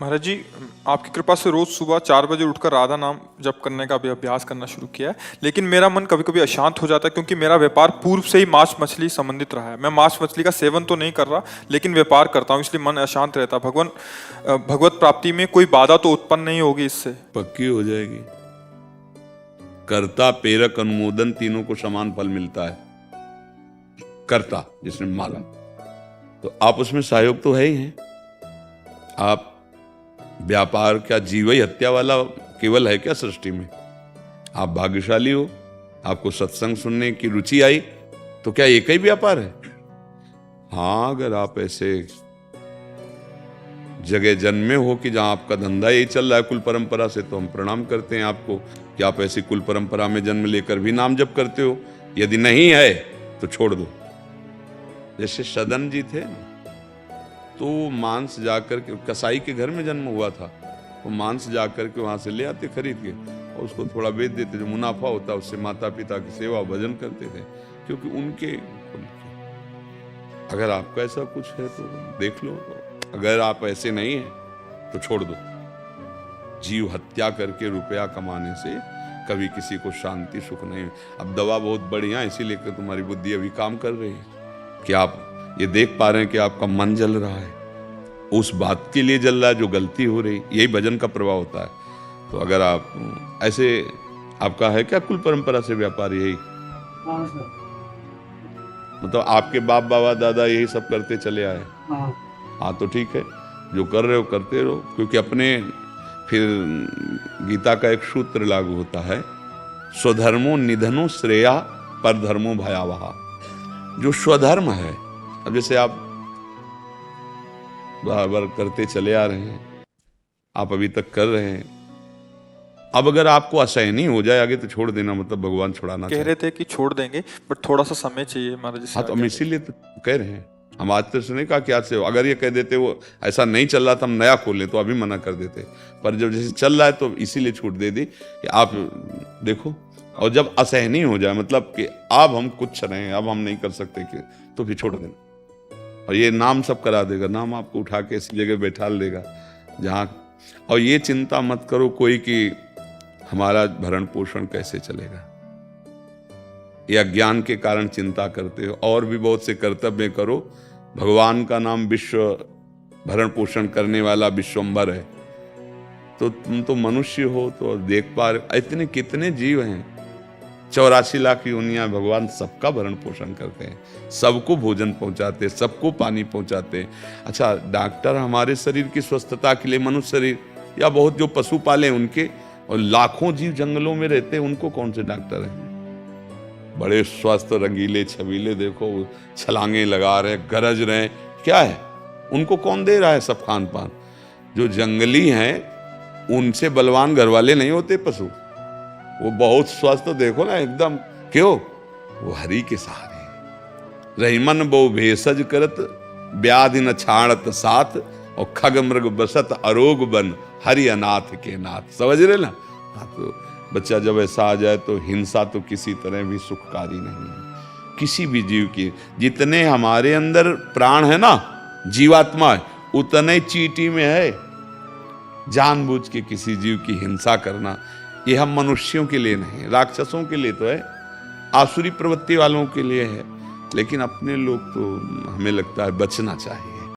महाराज जी, आपकी कृपा से रोज सुबह 4 बजे उठकर राधा नाम जप करने का भी अभ्यास करना शुरू किया है। लेकिन मेरा मन कभी कभी अशांत हो जाता है, क्योंकि मेरा व्यापार पूर्व से ही मांस मछली संबंधित रहा है। मैं मांस मछली का सेवन तो नहीं कर रहा, लेकिन व्यापार करता हूँ, इसलिए मन अशांत रहता है। भगवत प्राप्ति में कोई बाधा तो उत्पन्न नहीं होगी इससे? पक्की हो जाएगी। कर्ता प्रेरक अनुमोदन तीनों को समान फल मिलता है। कर्ता जिसने माला, तो आप उसमें सहयोग तो है ही हैं। आप व्यापार क्या जीव ही हत्या वाला केवल है क्या सृष्टि में? आप भाग्यशाली हो, आपको सत्संग सुनने की रुचि आई, तो क्या एक ही व्यापार है? हाँ, अगर आप ऐसे जगह जन्मे हो कि जहां आपका धंधा यही चल रहा है कुल परंपरा से, तो हम प्रणाम करते हैं आपको कि आप ऐसी कुल परंपरा में जन्म लेकर भी नाम जप करते हो। यदि नहीं है तो छोड़ दो। जैसे सदन जी थे, तो मांस जाकर के, कसाई के घर में जन्म हुआ था, वो मांस जाकर के वहां से ले आते खरीद के, और उसको थोड़ा बेच देते, जो मुनाफा होता उससे माता पिता की सेवा भजन करते थे, क्योंकि उनके। अगर आपका ऐसा कुछ है तो देख लो, अगर आप ऐसे नहीं हैं तो छोड़ दो। जीव हत्या करके रुपया कमाने से कभी किसी को शांति सुख नहीं। अब दवा बहुत बढ़िया, इसीलिए कि तुम्हारी बुद्धि अभी काम कर रही है कि आप ये देख पा रहे हैं कि आपका मन जल रहा है, उस बात के लिए जल रहा है जो गलती हो रही। यही भजन का प्रभाव होता है। तो अगर आप ऐसे, आपका है क्या कुल परंपरा से व्यापार यही? हाँ सर। मतलब आपके बाप बाबा दादा यही सब करते चले आए? हाँ, तो ठीक है, जो कर रहे हो करते रहो, क्योंकि अपने फिर गीता का एक सूत्र लागू होता है, स्वधर्मो निधनो श्रेया पर धर्मो भयावहा। जो स्वधर्म है, अब जैसे आप बार करते चले आ रहे हैं, आप अभी तक कर रहे हैं, अब अगर आपको असह्य नहीं हो जाए आगे तो छोड़ देना, मतलब भगवान छुड़ाना कह रहे थे कि छोड़ देंगे, बट थोड़ा सा समय चाहिए महाराज जी। हाँ, तो हम इसीलिए तो कह रहे हैं। हम आज तो नहीं कहा कि आज से हो। अगर ये कह देते वो ऐसा नहीं चल रहा था हम नया खोल लें तो अभी मना कर देते, पर जब जैसे चल रहा है तो इसीलिए छूट दे दी कि आप देखो। और जब असह्य नहीं हो जाए, मतलब कि अब हम कुछ रहे हैं, अब हम नहीं कर सकते कि, तो फिर छोड़ देना। और ये नाम सब करा देगा, नाम आपको उठा के इसी जगह बैठा देगा जहाँ। और ये चिंता मत करो कोई कि हमारा भरण पोषण कैसे चलेगा, ये अज्ञान के कारण चिंता करते हो। और भी बहुत से कर्तव्य करो। भगवान का नाम विश्व भरण पोषण करने वाला विश्वम्भर है, तो तुम तो मनुष्य हो तो देख पा रहे इतने कितने जीव हैं, 84 लाख योनियां, भगवान सबका भरण पोषण करते हैं, सबको भोजन पहुंचाते, सबको पानी पहुंचाते। अच्छा, डॉक्टर हमारे शरीर की स्वस्थता के लिए, मनुष्य शरीर या बहुत जो पशु पाले उनके, और लाखों जीव जंगलों में रहते हैं, उनको कौन से डॉक्टर हैं? बड़े स्वस्थ रंगीले छबीले, देखो छलांगे लगा रहे, गरज रहे, क्या है? उनको कौन दे रहा है सब खान पान? जो जंगली हैं उनसे बलवान घर वाले नहीं होते पशु, वो बहुत स्वस्थ, देखो ना एकदम। क्यों? वो हरि के सहारे। रहीमन बो भेषज करत, व्याधि न छाड़त साथ, और खग मृग बसत अरोग बन, हरि अनाथ के नाथ। समझ रहे ना? हाँ, तो बच्चा जब ऐसा आ जाए तो हिंसा तो किसी तरह भी सुखकारी नहीं है किसी भी जीव की। जितने हमारे अंदर प्राण है ना, जीवात्मा है, उतने चींटी में है। जानबूझ के किसी जीव की हिंसा करना, ये हम मनुष्यों के लिए नहीं, राक्षसों के लिए तो है, आसुरी प्रवृत्ति वालों के लिए है, लेकिन अपने लोग तो हमें लगता है बचना चाहिए।